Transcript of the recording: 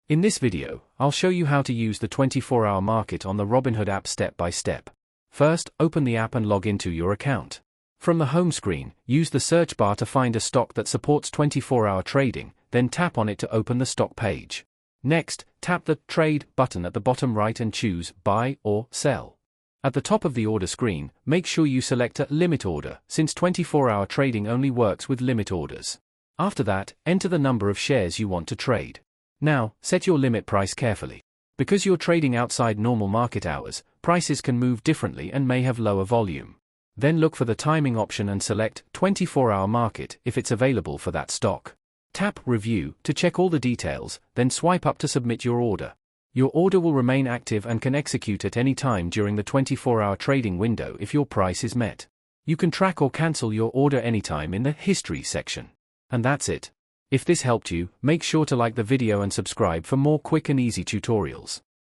In this video, I'll show you how to use the 24-hour market on the Robinhood app step by step. First, open the app and log into your account. From the home screen, use the search bar to find a stock that supports 24-hour trading, then tap on it to open the stock page. Next, tap the Trade button at the bottom right and choose Buy or Sell. At the top of the order screen, make sure you select a limit order, since 24-hour trading only works with limit orders. After that, enter the number of shares you want to trade. Now, set your limit price carefully. Because you're trading outside normal market hours, prices can move differently and may have lower volume. Then look for the timing option and select 24-hour market if it's available for that stock. Tap Review to check all the details, then swipe up to submit your order. Your order will remain active and can execute at any time during the 24-hour trading window if your price is met. You can track or cancel your order anytime in the History section. And that's it. If this helped you, make sure to like the video and subscribe for more quick and easy tutorials.